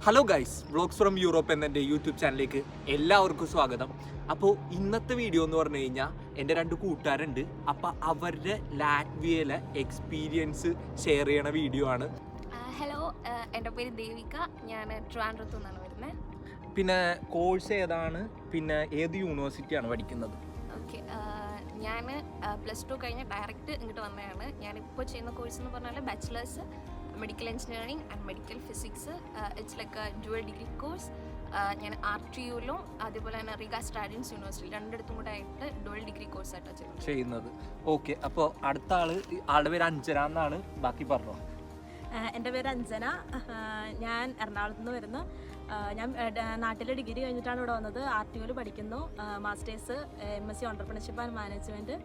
Hello guys, vlogs from Europe എന്നെ YouTube ചാനലിലേക്ക് എല്ലാവർക്കും സ്വാഗതം. അപ്പോൾ ഇന്നത്തെ വീഡിയോ എന്ന് പറഞ്ഞു കഴിഞ്ഞാൽ എൻ്റെ രണ്ട് കൂട്ടുകാരുണ്ട്. അപ്പോൾ അവരുടെ ലാറ്റ്വിയയിലെ എക്സ്പീരിയൻസ് ഷെയർ ചെയ്യണ വീഡിയോ ആണ്. ഹലോ, എൻ്റെ പേര് ദേവിക. ഞാൻ ട്രിവാൻഡ്രത്തു നിന്നാണ് വരുന്നത്. പിന്നെ കോഴ്സ് ഏതാണ്, പിന്നെ ഏത് യൂണിവേഴ്സിറ്റിയാണ് പഠിക്കുന്നത്? ഓക്കെ, ഞാൻ +2 കഴിഞ്ഞ് ഡയറക്റ്റ് ഇങ്ങോട്ട് വന്നതാണ്. ഞാനിപ്പോൾ ചെയ്യുന്ന കോഴ്സ് എന്ന് പറഞ്ഞാൽ bachelors medical engineering and medical physics. It's like a dual degree course. ഞാൻ RTUലും അതേപോലെ തന്നെ റിഗ സ്റ്റാഡിൻസ് യൂണിവേഴ്സിറ്റി രണ്ടിടത്തും കൂടെ ആയിട്ട് ഡുവൽ ഡിഗ്രി കോഴ്സായിട്ടാണ് ചെയ്യുന്നത്. ഓക്കെ, അപ്പോൾ അടുത്ത ആളുടെ പേര് അഞ്ജന എന്നാണ്. ബാക്കി പറഞ്ഞോ. എൻ്റെ പേര് അഞ്ജന. ഞാൻ എറണാകുളത്ത് നിന്ന് വരുന്നു. ഞാൻ നാട്ടിലെ ഡിഗ്രി കഴിഞ്ഞിട്ടാണ് ഇവിടെ വന്നത്. RTUവിൽ പഠിക്കുന്നു. Masters MSc entrepreneurship and management.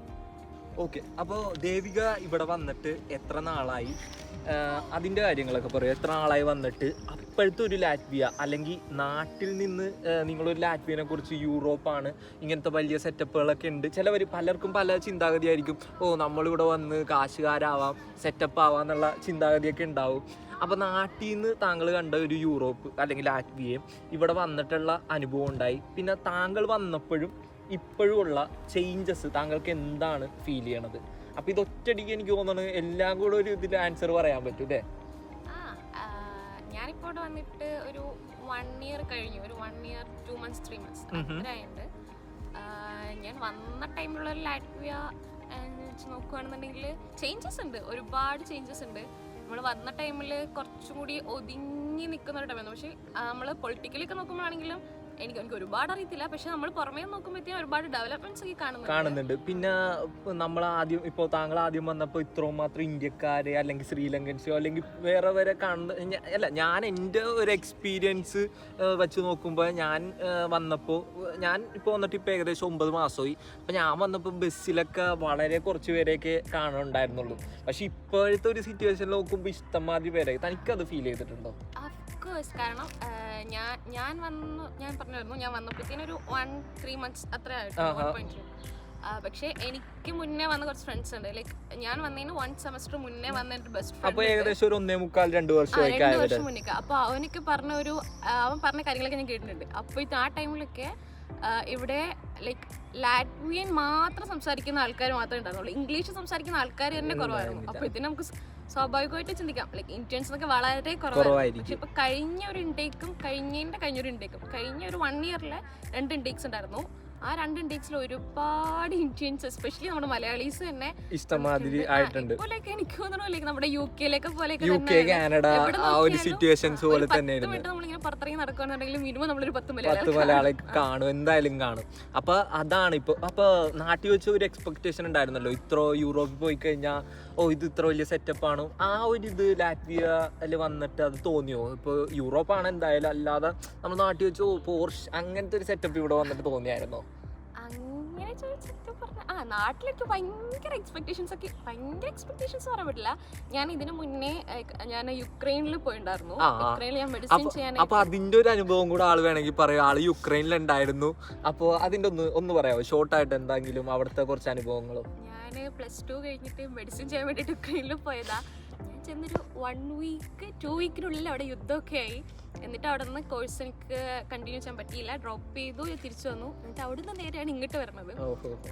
Okay, അപ്പോൾ ദേവിക ഇവിടെ വന്നിട്ട് എത്ര നാളായി, അതിൻ്റെ കാര്യങ്ങളൊക്കെ പറയും. എത്ര നാളായി വന്നിട്ട്, അപ്പോഴത്തെ ഒരു ലാറ്റ്വിയ അല്ലെങ്കിൽ നാട്ടിൽ നിന്ന് നിങ്ങളൊരു ലാറ്റ്വിയനെ കുറിച്ച് യൂറോപ്പാണ്, ഇങ്ങനത്തെ വലിയ സെറ്റപ്പുകളൊക്കെ ഉണ്ട്. പലർക്കും പല ചിന്താഗതിയായിരിക്കും. നമ്മളിവിടെ വന്ന് കാശുകാരാവാം, സെറ്റപ്പ് ആവാം എന്നുള്ള ചിന്താഗതിയൊക്കെ ഉണ്ടാവും. അപ്പോൾ നാട്ടിൽ നിന്ന് താങ്കൾ കണ്ട ഒരു യൂറോപ്പ് അല്ലെങ്കിൽ ലാറ്റ്വിയയും ഇവിടെ വന്നിട്ടുള്ള അനുഭവം ഉണ്ടായി. പിന്നെ താങ്കൾ വന്നപ്പോഴും ഇപ്പോഴും ഉള്ള ചേഞ്ചസ് താങ്കൾക്ക് എന്താണ് ഫീൽ ചെയ്യണത്? അപ്പോൾ ഇതൊറ്റടിക്ക് എനിക്ക് തോന്നുന്നത് എല്ലാം കൂടെ ഒരു ഇതിൽ ആൻസർ പറയാൻ പറ്റും അല്ലേ? ഞാനിപ്പോൾ ഇവിടെ വന്നിട്ട് ഒരു 1 year കഴിഞ്ഞു. ഒരു 1 year 2 months 3 months അത്രയായിട്ട്. ഞാൻ വന്ന ടൈമിലുള്ള ഒരു ലാറ്റ്വിയ വെച്ച് നോക്കുകയാണെന്നുണ്ടെങ്കിൽ ചേഞ്ചസ് ഉണ്ട്, ഒരുപാട് ചേഞ്ചസ് ഉണ്ട്. നമ്മൾ വന്ന ടൈമിൽ കുറച്ചും കൂടി ഒതുങ്ങി നിൽക്കുന്ന ഒരു ടൈമായിരുന്നു. പക്ഷേ നമ്മൾ പൊളിറ്റിക്കലൊക്കെ നോക്കുമ്പോഴാണെങ്കിലും എനിക്ക് ഒരുപാട് അറിയത്തില്ല. പക്ഷെ നമ്മൾ പുറമേ നോക്കുമ്പോഴത്തേക്കും ഒരുപാട് ഡെവലപ്മെന്റ്സ് ഒക്കെ കാണുന്നുണ്ട്. പിന്നെ താങ്കൾ ആദ്യം വന്നപ്പോൾ ഇത്രയും മാത്രം ഇന്ത്യക്കാരെ അല്ലെങ്കിൽ ശ്രീലങ്കൻസോ അല്ലെങ്കിൽ വേറെ കാണുന്ന ഞാൻ എൻ്റെ ഒരു എക്സ്പീരിയൻസ് വെച്ച് നോക്കുമ്പോൾ ഞാൻ ഇപ്പോൾ വന്നിട്ട് ഇപ്പോൾ ഏകദേശം 9 മാസമായി. അപ്പം ഞാൻ വന്നപ്പോൾ ബസ്സിലൊക്കെ വളരെ കുറച്ച് പേരെയൊക്കെ കാണുന്നുണ്ടായിരുന്നുള്ളൂ. പക്ഷെ ഇപ്പോഴത്തെ ഒരു സിറ്റുവേഷനിൽ നോക്കുമ്പോൾ ഇഷ്ടംമാതിരി പേരെ. തനിക്കത് ഫീൽ ചെയ്തിട്ടുണ്ടോ? കാരണം ഞാൻ പറഞ്ഞായിരുന്നു, ഞാൻ വന്നപ്പോഴത്തേനും ഒരു 1-3 months അത്ര ആയിട്ട്. പക്ഷെ എനിക്ക് മുന്നേ വന്ന കുറച്ച് ഫ്രണ്ട്സ് ഉണ്ട്. ലൈക്ക് ഞാൻ വന്നതിന് 1 semester മുന്നേ വന്ന എൻ്റെ ബെസ്റ്റ് ഫ്രണ്ട് ഏകദേശം ഒരു 1.25-2 വർഷം മുന്നേ. അപ്പോൾ അവനൊക്കെ അവൻ പറഞ്ഞ കാര്യങ്ങളൊക്കെ ഞാൻ കേട്ടിട്ടുണ്ട്. അപ്പോൾ ആ ടൈമിലൊക്കെ ഇവിടെ ലൈക്ക് ലാറ്റ്വിയൻ മാത്രം സംസാരിക്കുന്ന ആൾക്കാർ മാത്രമേ ഉണ്ടായിരുന്നുള്ളൂ. ഇംഗ്ലീഷ് സംസാരിക്കുന്ന ആൾക്കാർ തന്നെ കുറവായിരുന്നു. അപ്പോൾ ഇതിന് നമുക്ക് സ്വാഭാവികമായിട്ട് ചിന്തിക്കാം, ലൈക്ക് ഇന്ത്യൻസ് എന്നൊക്കെ വളരെ കുറവായിരുന്നു. പക്ഷെ ഇപ്പൊ കഴിഞ്ഞൊരു ഒരു 1 yearലെ 2 intakes ഉണ്ടായിരുന്നു. ആ 2 intakesൽ ഒരുപാട് ഇന്ത്യൻസ്, എസ്പെഷ്യലി നമ്മുടെ മലയാളീസ് തന്നെ ഇഷ്ടമാതിരി ആയിട്ടുണ്ട്. എനിക്ക് തോന്നുന്നു നമ്മുടെ UK പോലെ കാനഡ ആ ഒരു സിറ്റുവേഷൻസ് പോലെ തന്നെ നമ്മളിങ്ങനെ പുറത്തിറങ്ങി നടക്കുകയാണെന്നുണ്ടെങ്കിൽ മിനിമം നമ്മളൊരു 10 മലയാളി കാണും, എന്തായാലും കാണും. അപ്പൊ അതാണ് ഇപ്പൊ. അപ്പൊ നാട്ടിൽ വെച്ച് ഒരു എക്സ്പെക്ടേഷൻ ഉണ്ടായിരുന്നല്ലോ, ഇത്ര യൂറോപ്പിൽ പോയി കഴിഞ്ഞാൽ ഇത് ഇത്ര വലിയ സെറ്റപ്പാണ്. ആ ഒരു ഇത് ലാറ്റ്വിയയിൽ വന്നിട്ട് അത് തോന്നിയോ? ഇപ്പൊ യൂറോപ്പാണ് എന്തായാലും, അല്ലാതെ നമ്മൾ നാട്ടിൽ വെച്ച് പോർഷ് അങ്ങനത്തെ ഒരു സെറ്റപ്പ് ഇവിടെ വന്നിട്ട് തോന്നിയായിരുന്നോ? അങ്ങനെ ചോദിച്ചിട്ട് പറഞ്ഞാൽ നാട്ടിലേക്ക് ഭയങ്കര എക്സ്പെക്ടേഷൻസ് പറയാൻ പറ്റില്ല. ഞാൻ ഇതിനു മുന്നേ ഞാൻ യുക്രൈനിൽ പോയിട്ടുണ്ടായിരുന്നു. യുക്രൈനിൽ ഞാൻ മെഡിസിൻ ചെയ്യാൻ. അപ്പൊ അതിന്റെ ഒരു അനുഭവം കൂടെ ആള് വേണമെങ്കിൽ പറയാം. ആള് യുക്രൈനിലുണ്ടായിരുന്നു. അപ്പോൾ അതിന്റെ ഒന്ന് പറയാമോ ഷോർട്ടായിട്ട്, എന്തെങ്കിലും അവിടുത്തെ കുറച്ച് അനുഭവങ്ങളും? ഞാൻ +2 കഴിഞ്ഞിട്ട് മെഡിസിൻ ചെയ്യാൻ വേണ്ടിയിട്ട് യുക്രൈനിൽ പോയതാ. ഞാൻ ചെന്നൊരു 1 week 2 weekനുള്ളിൽ അവിടെ യുദ്ധമൊക്കെ ആയി. എന്നിട്ട് അവിടെ നിന്ന് കോഴ്സ് എനിക്ക് കണ്ടിന്യൂ ചെയ്യാൻ പറ്റിയില്ല, ഡ്രോപ്പ് ചെയ്തു, തിരിച്ചു വന്നു. എന്നിട്ട് അവിടെ നിന്ന് നേരെയാണ് ഇങ്ങോട്ട് വരുന്നത്.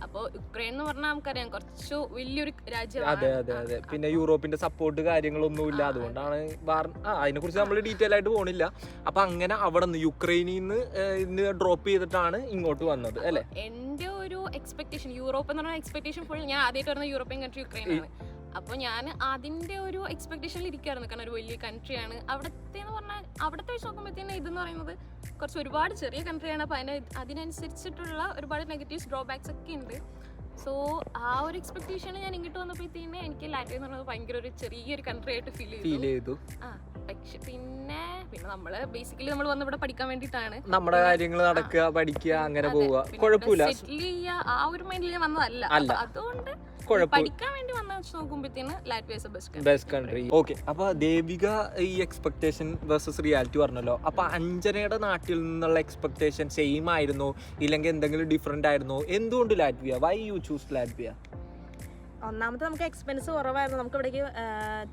അപ്പോൾ യുക്രൈൻ എന്ന് പറഞ്ഞാൽ നമുക്കറിയാം കുറച്ചു വലിയൊരു രാജ്യമാണ്. അതെ. പിന്നെ യൂറോപ്പിന്റെ സപ്പോർട്ട് കാര്യങ്ങളൊന്നുമില്ല, അതുകൊണ്ടാണ് അതിനെ കുറിച്ച് നമ്മൾ ഡീറ്റെയിൽ ആയിട്ട് പോണില്ല. അപ്പൊ അങ്ങനെ അവിടെ നിന്ന് യുക്രൈനിൽ നിന്ന് ഡ്രോപ്പ് ചെയ്തിട്ടാണ് ഇങ്ങോട്ട് വന്നത് അല്ലേ? എന്റെ ഒരു എക്സ്പെക്ടേഷൻ, യൂറോപ്പ് എന്ന് പറഞ്ഞ എക്സ്പെക്ടേഷൻ ഫുൾ, ഞാൻ ആദ്യമായിട്ട് വരുന്ന യൂറോപ്യൻ കൺട്രി യുക്രൈനാണ്. അപ്പോൾ ഞാൻ അതിൻ്റെ ഒരു എക്സ്പെക്ടേഷനിൽ ഇരിക്കുകയായിരുന്നു. കാരണം ഒരു വലിയ കൺട്രിയാണ്. അവിടുത്തെ വെച്ച് നോക്കുമ്പോഴത്തേനും ഇതെന്ന് പറയുന്നത് കുറച്ച് ഒരുപാട് ചെറിയ കൺട്രിയാണ്. അപ്പോൾ അതിനനുസരിച്ചിട്ടുള്ള ഒരുപാട് നെഗറ്റീവ്സ്, ഡ്രോബാക്സ് ഒക്കെ ഉണ്ട്. സോ ആ ഒരു എക്സ്പെക്ടേഷൻ ഞാൻ ഇങ്ങോട്ട് വന്നപ്പോഴത്തേന് എനിക്ക് ലാറ്റ്വിയ എന്ന് പറയുന്നത് ഭയങ്കര ഒരു ചെറിയൊരു കൺട്രി ആയിട്ട് ഫീൽ ചെയ്തു. പക്ഷെ പിന്നെ നമ്മള് ബേസിക്കലി നമ്മൾ വന്ന് ഇവിടെ പഠിക്കാൻ വേണ്ടിയിട്ടാണ്, നമ്മുടെ കാര്യങ്ങൾ നടക്കുക, പഠിക്കുക, അങ്ങനെ പോവുക, കുഴപ്പമില്ല. സെറ്റിൽ ചെയ്യുക ആ ഒരു മൈൻഡിൽ ഞാൻ വന്നതല്ല. അതുകൊണ്ട് പഠിക്കാൻ വേണ്ടി വന്ന നോക്കുമ്പോഴത്തേന് Latvia is best country. Okay, അപ്പൊ ദേവിക ഈ എക്സ്പെക്ടേഷൻ വേഴ്സസ് റിയാലിറ്റി പറഞ്ഞല്ലോ. അപ്പൊ അഞ്ജനയുടെ നാട്ടിൽ നിന്നുള്ള എക്സ്പെക്ടേഷൻ സെയിം ആയിരുന്നോ, ഇല്ലെങ്കിൽ എന്തെങ്കിലും ഡിഫറെന്റ് ആയിരുന്നോ? എന്തുകൊണ്ട് Latvia? Why you choose Latvia? ഒന്നാമത്തെ നമുക്ക് എക്സ്പെൻസ് കുറവായിരുന്നു. നമുക്ക് ഇവിടേക്ക്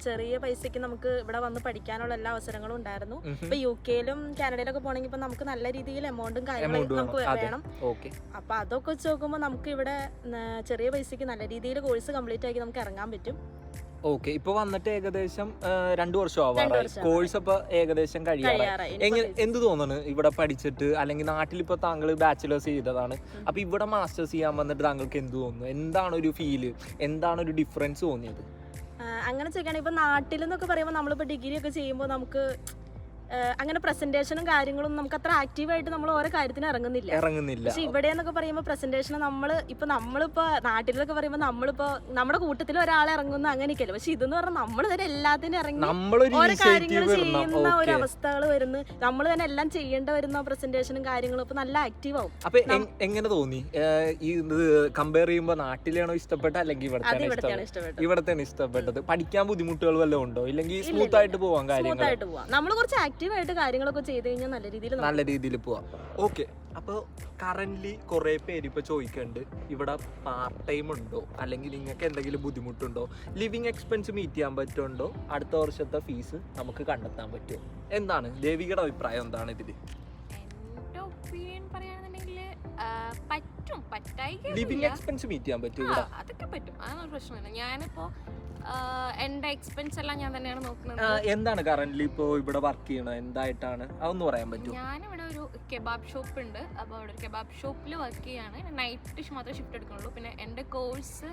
ചെറിയ പൈസക്ക് നമുക്ക് ഇവിടെ വന്ന് പഠിക്കാനുള്ള എല്ലാ അവസരങ്ങളും ഉണ്ടായിരുന്നു. ഇപ്പൊ UK-ലും കാനഡയിലൊക്കെ പോകണമെങ്കിൽ ഇപ്പൊ നമുക്ക് നല്ല രീതിയിൽ എമൗണ്ടും കാര്യങ്ങളും നമുക്ക് വേണം. അപ്പൊ അതൊക്കെ വെച്ച് നോക്കുമ്പോൾ നമുക്ക് ഇവിടെ ചെറിയ പൈസക്ക് നല്ല രീതിയിൽ കോഴ്സ് കംപ്ലീറ്റ് ആക്കി നമുക്ക് ഇറങ്ങാൻ പറ്റും. ഓക്കെ, ഇപ്പൊ വന്നിട്ട് ഏകദേശം 2 വർഷം ആവാറായി. കോഴ്സ് അപ്പൊ ഏകദേശം കഴിയാറായി. എന്ത് തോന്നുന്നു ഇവിടെ പഠിച്ചിട്ട്? അല്ലെങ്കിൽ നാട്ടിൽ ഇപ്പൊ താങ്കൾ ബാച്ചിലേഴ്സ് ചെയ്തതാണ്, അപ്പൊ ഇവിടെ മാസ്റ്റേഴ്സ് ചെയ്യാൻ വന്നിട്ട് താങ്കൾക്ക് എന്ത് തോന്നുന്നു? എന്താണ് ഒരു ഫീല്, എന്താണ് ഒരു ഡിഫറൻസ് തോന്നിയത്? അങ്ങനെ ചെയ്യുകയാണെങ്കിൽ ഇപ്പൊ നാട്ടിൽ എന്നൊക്കെ പറയുമ്പോൾ നമ്മളിപ്പോ ഡിഗ്രി ഒക്കെ ചെയ്യുമ്പോൾ നമുക്ക് അങ്ങനെ പ്രസന്റേഷനും കാര്യങ്ങളും നമുക്ക് അത്ര ആക്റ്റീവായിട്ട് നമ്മൾ ഓരോ കാര്യത്തിന് ഇറങ്ങുന്നില്ല. പക്ഷെ ഇവിടെ എന്നൊക്കെ പറയുമ്പോൾ പ്രസന്റേഷൻ നമ്മളിപ്പോ നാട്ടിലൊക്കെ പറയുമ്പോൾ നമ്മളിപ്പോ നമ്മുടെ കൂട്ടത്തിൽ ഒരാളെ ഇറങ്ങുന്നു അങ്ങനെയൊക്കെയല്ല. പക്ഷെ ഇതെന്ന് പറഞ്ഞാൽ നമ്മൾ തന്നെ എല്ലാത്തിനും ഇറങ്ങി ഓരോ കാര്യങ്ങൾ ചെയ്യുന്ന ഒരു അവസ്ഥകൾ വരുന്നു. നമ്മൾ തന്നെ എല്ലാം ചെയ്യേണ്ട വരുന്ന പ്രസന്റേഷനും കാര്യങ്ങളും ഇപ്പൊ നല്ല ആക്റ്റീവ് ആവും. അപ്പൊ എങ്ങനെ തോന്നി ഇത് കമ്പയർ ചെയ്യുമ്പോൾ? നാട്ടിലാണോ ഇഷ്ടപ്പെട്ടത് അല്ലെങ്കിൽ ഇവിടത്തെയാണ് ഇഷ്ടപ്പെട്ടത്? പഠിക്കാൻ ബുദ്ധിമുട്ടുകൾ വല്ലതും ഉണ്ടോ? ഇല്ലെങ്കിൽ സ്മൂത്ത് ആയിട്ട് പോവാൻ കാര്യങ്ങൾ? നമ്മൾ കുറച്ച് ആക്റ്റീവായിട്ട് കാര്യങ്ങളൊക്കെ ചെയ്ത് കഴിഞ്ഞാൽ നല്ല രീതിയിൽ പോവാം. ഓക്കെ, അപ്പോൾ കറന്റ് കുറെ പേര് ഇപ്പൊ ചോദിക്കുന്നുണ്ട് ഇവിടെ പാർട്ട് ടൈം ഉണ്ടോ, അല്ലെങ്കിൽ നിങ്ങൾക്ക് എന്തെങ്കിലും ബുദ്ധിമുട്ടുണ്ടോ, ലിവിങ് എക്സ്പെൻസ് മീറ്റ് ചെയ്യാൻ പറ്റുണ്ടോ, അടുത്ത വർഷത്തെ ഫീസ് നമുക്ക് കണ്ടെത്താൻ പറ്റുമോ? എന്താണ് ദേവികയുടെ അഭിപ്രായം? എന്താണ് ഇതില്? എന്റെ ഒപ്പീനിയൻ പറയാന്നുണ്ടെങ്കിൽ പറ്റും, ലിവിങ് എക്സ്പെൻസ് മീറ്റ് ചെയ്യാൻ പറ്റും ഇവിടെ? അതൊക്കെ പറ്റും, അതൊന്നും പ്രശ്നമില്ല. ഞാനിപ്പോ എന്റെ എക്സ്പെൻസ് എല്ലാം ഞാൻ തന്നെയാണ് നോക്കുന്നത്. എന്താണ് കറന്റ് ഇപ്പോ ഇവിടെ വർക്ക് ചെയ്യണത്, എന്തായിട്ടാണ് അതൊന്ന് പറയാൻ പറ്റുമോ? ഞാനിവിടെ ഒരു കെബാബ് ഷോപ്പ് ഉണ്ട്. അപ്പോൾ അവിടെ ഒരു കെബാബ് ഷോപ്പിൽ വർക്ക് ചെയ്യാണ്. നൈറ്റ് മാത്രമേ ഷിഫ്റ്റ് എടുക്കുന്നുള്ളൂ. പിന്നെ എൻ്റെ കോഴ്സ്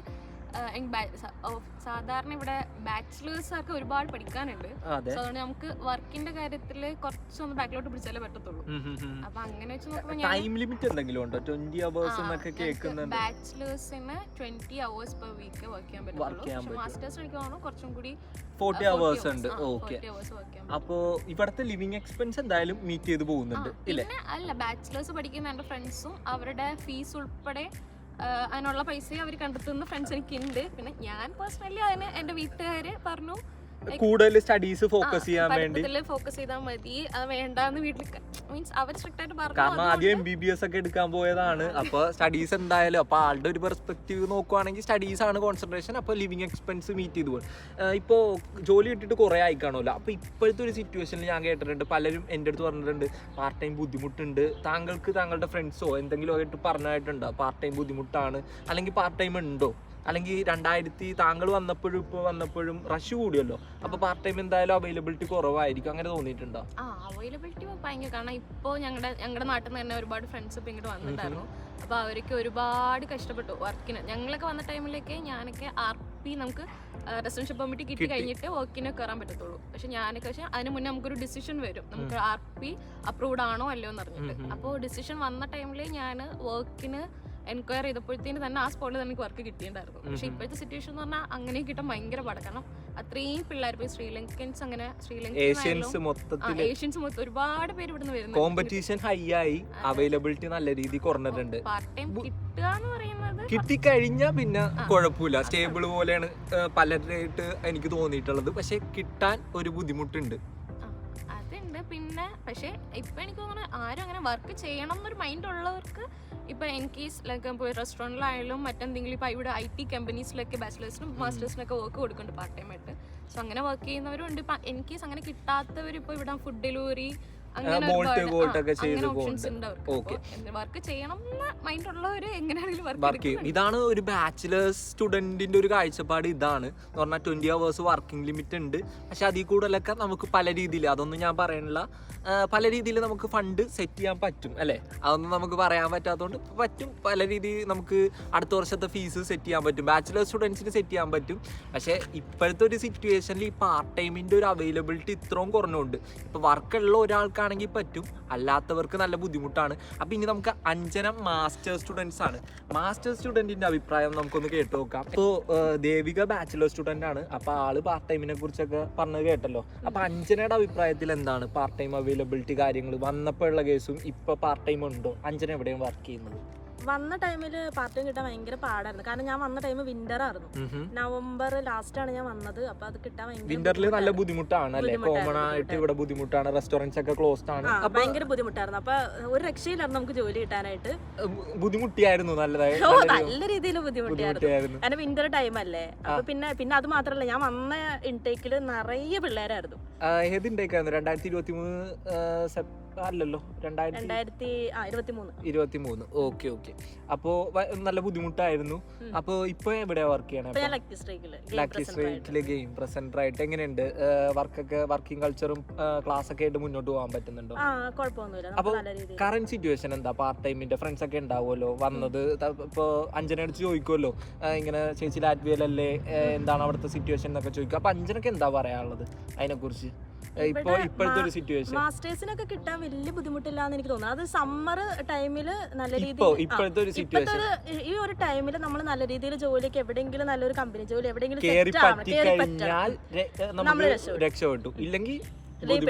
സാധാരണ ഇവിടെ ബാച്ചിലേഴ്സൊക്കെ ഒരുപാട് പഠിക്കാനുണ്ട്. അതുകൊണ്ട് നമുക്ക് വർക്കിന്റെ കാര്യത്തിൽ കുറച്ചൊന്ന് ബാക്കിലോട്ട് പിടിച്ചാലേ പറ്റത്തുള്ളൂ. അപ്പൊ അങ്ങനെ വെച്ച് നോക്കുമ്പോൾ ടൈം ലിമിറ്റ് എന്തെങ്കിലും ഉണ്ടോ? 20 hours എന്നൊക്കെ കേൾക്കുന്നുണ്ട്. ബാച്ചിലേഴ്സിന് 20 hours per week വർക്ക് ചെയ്യാൻ പറ്റുള്ളൂ. മാസ്റ്റേഴ്സ് എടുക്കുവാണോ കുറച്ചും കൂടി 40 hours ഉണ്ട്. ഓക്കെ, അപ്പോ ഇവിടുത്തെ ലിവിങ് എക്സ്പെൻസ് എന്തായാലും മീറ്റ് ചെയ്ത് പോകുന്നുണ്ട് ഇല്ലേ? അല്ല, ബാച്ചിലേഴ്സ് പഠിക്കുന്ന എന്റെ ഫ്രണ്ട്സും അവരുടെ ഫീസ് ഉൾപ്പെടെ അതിനുള്ള പൈസ അവർ കണ്ടെത്തുന്ന ഫ്രണ്ട്സ് എനിക്കുണ്ട്. പിന്നെ ഞാൻ പേഴ്സണലി അതിന് എന്റെ വീട്ടുകാര് പറഞ്ഞു കൂടുതൽ സ്റ്റഡീസ് ഫോക്കസ് ചെയ്യാൻ വേണ്ടി ഫോക്കസ് ചെയ്താൽ മതി, വേണ്ടാന്ന് വീട്ടിൽ മീൻസ് അവർ സ്ട്രിക്റ്റ് ആയിട്ട് പറഞ്ഞു. കാരണം ആദ്യം MBBS ഒക്കെ എടുക്കാൻ പോയതാണ്. അപ്പൊ സ്റ്റഡീസ് എന്തായാലും അപ്പൊ ആളുടെ ഒരു പെർസ്പെക്റ്റീവ് നോക്കുവാണെങ്കിൽ സ്റ്റഡീസ് ആണ് കോൺസെൻട്രേഷൻ. അപ്പൊ ലിവിങ് എക്സ്പെൻസ് മീറ്റ് ചെയ്ത് പോകും. ഇപ്പോ ജോലി കിട്ടിയിട്ട് കുറെ ആയി കാണുമല്ലോ. അപ്പൊ ഇപ്പോഴത്തെ ഒരു സിറ്റുവേഷനിൽ ഞാൻ കേട്ടിട്ടുണ്ട്, പലരും എൻ്റെ അടുത്ത് പറഞ്ഞിട്ടുണ്ട് പാർട്ട് ടൈം ബുദ്ധിമുട്ടുണ്ട്. താങ്കൾക്ക് താങ്കളുടെ ഫ്രണ്ട്സോ എന്തെങ്കിലും ആയിട്ട് പറഞ്ഞായിട്ടുണ്ടോ പാർട്ട് ടൈം ബുദ്ധിമുട്ടാണ്, അല്ലെങ്കിൽ പാർട്ട് ടൈം ഉണ്ടോ? അല്ലെങ്കിൽ 2000 താങ്കൾ വന്നപ്പോഴും ഇപ്പോൾ വന്നപ്പോഴും റഷ് കൂടിയല്ലോ, അപ്പൊ പാർട്ട് ടൈം എന്തായാലും അവൈലബിലിറ്റി കുറവായിരിക്കും, അങ്ങനെ തോന്നിയിട്ടുണ്ടോ? അവൈലബിലിറ്റി ഭയങ്കര. കാരണം ഇപ്പോൾ ഞങ്ങളുടെ നാട്ടിൽ നിന്ന് തന്നെ ഒരുപാട് ഫ്രണ്ട്സ് ഇപ്പൊ ഇങ്ങോട്ട് വന്നിട്ടുണ്ടായിരുന്നു. അപ്പൊ അവർക്ക് ഒരുപാട് കഷ്ടപ്പെട്ടു വർക്കിന്. ഞങ്ങളൊക്കെ വന്ന ടൈമിലേക്ക് ഞാനൊക്കെ RP നമുക്ക് റെസിഡൻഷ്യൽ പെർമിറ്റ് കിട്ടി കഴിഞ്ഞിട്ട് വർക്കിന് കയറാൻ പറ്റത്തുള്ളൂ. പക്ഷെ അതിന് മുന്നേ നമുക്കൊരു ഡിസിഷൻ വരും, നമുക്ക് RP അപ്രൂവ്ഡ് ആണോ അല്ലയോ എന്ന് പറഞ്ഞിട്ട്. അപ്പോൾ ഡിസിഷൻ വന്ന ടൈമിൽ ഞാൻ വർക്കിന് എൻക്വയർ ചെയ്തപ്പോഴത്തേന് തന്നെ ആ സ്പോട്ടിൽ തന്നെ എനിക്ക് വർക്ക് കിട്ടിയിട്ടുണ്ടായിരുന്നു. പക്ഷെ ഇപ്പോഴത്തെ സിറ്റുവേഷൻ എന്ന് പറഞ്ഞാൽ അങ്ങനെ കിട്ടാൻ ഭയങ്കര പാടാണ്. കാരണം അത്രയും പിള്ളേർ പോയി ശ്രീലങ്കൻസ്, അങ്ങനെ ഏഷ്യൻസ് മൊത്തം ഒരുപാട് പേര് ഇവിടുന്ന് വരുന്നു. കോമ്പറ്റീഷൻ ഹൈ ആയി, അവൈലബിലിറ്റി നല്ല രീതിയിൽ കുറഞ്ഞിട്ടുണ്ട്. പാർട്ട് ടൈം കിട്ടുക എന്ന് പറയുന്നത് കിട്ടിക്കഴിഞ്ഞാൽ പിന്നെ കുഴപ്പമില്ല, സ്റ്റേബിൾ പോലെയാണ് പലരായിട്ട് എനിക്ക് തോന്നിയിട്ടുള്ളത്. പക്ഷെ കിട്ടാൻ ഒരു ബുദ്ധിമുട്ടുണ്ട്. അതുണ്ട്. പിന്നെ പക്ഷെ ഇപ്പൊ എനിക്ക് തോന്നുന്നു ആരും അങ്ങനെ വർക്ക് ചെയ്യണം എന്നൊരു മൈൻഡ് ഉള്ളവർക്ക് ഇപ്പൊ ഇൻ കേസ് ലൈക്ക് ഇപ്പോൾ റെസ്റ്റോറൻറ്റിലായാലും മറ്റെന്തെങ്കിലും ഇപ്പൊ ഇവിടെ IT കമ്പനീസിലൊക്കെ ബാച്ചിലേഴ്സിനും മാസ്റ്റേഴ്സിനൊക്കെ വർക്ക് കൊടുക്കുന്നുണ്ട് പാർട്ട് ടൈം ആയിട്ട്. സോ അങ്ങനെ വർക്ക് ചെയ്യുന്നവരുണ്ട്. ഇപ്പൊ ഇൻ കേസ് അങ്ങനെ കിട്ടാത്തവർ ഇപ്പൊ ഇവിടെ ഫുഡ് ഡെലിവറി അങ്ങനെ ഓപ്ഷൻസ് ഉണ്ട് അവർക്ക്. വർക്ക് ചെയ്യണം എന്ന മൈൻഡ് ഉള്ളവര് എങ്ങനെയാണെങ്കിലും വർക്ക് ചെയ്യും. ഇതാണ് ഒരു ബാച്ചിലേഴ്സ് സ്റ്റുഡന്റിന്റെ ഒരു കാഴ്ചപ്പാട്. ഇതാണ് എന്ന് പറഞ്ഞാൽ 20 hours വർക്കിംഗ് ലിമിറ്റ് ഉണ്ട്. പക്ഷെ അതിൽ കൂടുതലൊക്കെ നമുക്ക് പല രീതിയിൽ, അതൊന്നും ഞാൻ പറയണില്ല, പല രീതിയിൽ നമുക്ക് ഫണ്ട് സെറ്റ് ചെയ്യാൻ പറ്റും അല്ലേ? അതൊന്നും നമുക്ക് പറയാൻ പറ്റാത്തതുകൊണ്ട് പറ്റും. പല രീതിയിൽ നമുക്ക് അടുത്ത വർഷത്തെ ഫീസ് സെറ്റ് ചെയ്യാൻ പറ്റും, ബാച്ചിലർ സ്റ്റുഡൻസിന് സെറ്റ് ചെയ്യാൻ പറ്റും. പക്ഷേ ഇപ്പോഴത്തെ ഒരു സിറ്റുവേഷനിൽ ഈ പാർട്ട് ടൈമിൻ്റെ ഒരു അവൈലബിലിറ്റി ഇത്രയും കുറഞ്ഞുകൊണ്ട് ഇപ്പോൾ വർക്കുള്ള ഒരാൾക്കാണെങ്കിൽ പറ്റും, അല്ലാത്തവർക്ക് നല്ല ബുദ്ധിമുട്ടാണ്. അപ്പോൾ ഇനി നമുക്ക് അഞ്ജന മാസ്റ്റർ സ്റ്റുഡൻസ് ആണ്. മാസ്റ്റർ സ്റ്റുഡൻറ്റിൻ്റെ അഭിപ്രായം നമുക്കൊന്ന് കേട്ട് നോക്കാം. ഇപ്പോൾ ദേവിക ബാച്ചിലർ സ്റ്റുഡൻ്റ് ആണ്. അപ്പോൾ ആള് പാർട്ട് ടൈമിനെ കുറിച്ചൊക്കെ പറഞ്ഞത് കേട്ടല്ലോ. അപ്പോൾ അഞ്ജനയുടെ അഭിപ്രായത്തിൽ എന്താണ് പാർട്ട് ടൈം അവൈലബിലിറ്റി കാര്യങ്ങൾ? വന്നപ്പോഴുള്ള കേസും ഇപ്പോൾ പാർട്ട് ടൈം ഉണ്ടോ? അഞ്ജന എവിടെയും വർക്ക് ചെയ്യുന്നത്? വന്ന ടൈമിൽ പാർട്ട് ടൈം കിട്ടാൻ ഭയങ്കര പാടായിരുന്നു. കാരണം ഞാൻ വന്ന ടൈം വിന്റർ ആയിരുന്നു. നവംബർ ലാസ്റ്റ് ആണ് ഞാൻ വന്നത്. അപ്പൊ അത് കിട്ടാൻ വിന്ററിൽ നല്ല ബുദ്ധിമുട്ടാണ് അല്ലേ? കോമൺ ആയിട്ട് ഇവിടെ ബുദ്ധിമുട്ടാണ്, റെസ്റ്റോറന്റ്സ് ഒക്കെ ക്ലോസ്ഡ് ആണ്. ഭയങ്കര ബുദ്ധിമുട്ടായിരുന്നു. അപ്പൊ ഒരു രക്ഷയില്ലായിരുന്നു നമുക്ക് ജോലി കിട്ടാനായിട്ട്. ബുദ്ധിമുട്ടിയായിരുന്നു, നല്ലതായി നല്ല രീതിയിൽ ബുദ്ധിമുട്ടിയായിരുന്നു. കാരണം വിന്റർ ടൈം അല്ലേ. അപ്പൊ പിന്നെ അത് മാത്രല്ല, ഞാൻ വന്ന ഇൻടേക്കില് നിറയെ പിള്ളേരായിരുന്നു. ഏത് ഇൻടേക്കായിരുന്നു? 2023 അല്ലല്ലോ, 2023. ഓക്കെ. അപ്പോ നല്ല ബുദ്ധിമുട്ടായിരുന്നു. അപ്പൊ ഇപ്പൊ എവിടെയാ വർക്ക് ചെയ്യണേ? ലക്കി സ്ട്രീറ്റില് ഗെയിം പ്രസന്റർ ആയിട്ട്. എങ്ങനെയുണ്ട് വർക്കിംഗ് കൾച്ചറും ക്ലാസ് ഒക്കെ ആയിട്ട് മുന്നോട്ട് പോകാൻ പറ്റുന്നുണ്ടോ? അപ്പൊ കറന്റ് സിറ്റുവേഷൻ എന്താ? പാർട്ട് ടൈമിന്റെ ഫ്രണ്ട്സ് ഒക്കെ ഉണ്ടാവുമല്ലോ വന്നത്. ഇപ്പൊ അഞ്ജന അടുത്ത് ചോദിക്കുമല്ലോ, ഇങ്ങനെ ചേച്ചി ലാറ്റ്വിയയിലല്ലേ, എന്താണ് അവിടുത്തെ സിറ്റുവേഷൻ എന്നൊക്കെ ചോദിക്കും. അപ്പൊ അഞ്ജനക്ക് എന്താ പറയാനുള്ളത് അതിനെ കുറിച്ച്? ഇപ്പോഴത്തെ ഒരു സിറ്റുവേഷൻ മാസ്റ്റേഴ്സിനൊക്കെ കിട്ടാൻ വലിയ ബുദ്ധിമുട്ടില്ല എന്ന് എനിക്ക് തോന്നുന്നു. അത് സമ്മർ ടൈമില് നല്ല രീതിയിൽ ഇപ്പോഴത്തെ ഒരു സിറ്റുവേഷൻ, ഈ ഒരു ടൈമില് നമ്മൾ നല്ല രീതിയിൽ ജോലിക്ക് എവിടെയെങ്കിലും നല്ലൊരു കമ്പനി ജോലി എവിടെയെങ്കിലും രക്ഷപ്പെട്ടു. ഇല്ലെങ്കിൽ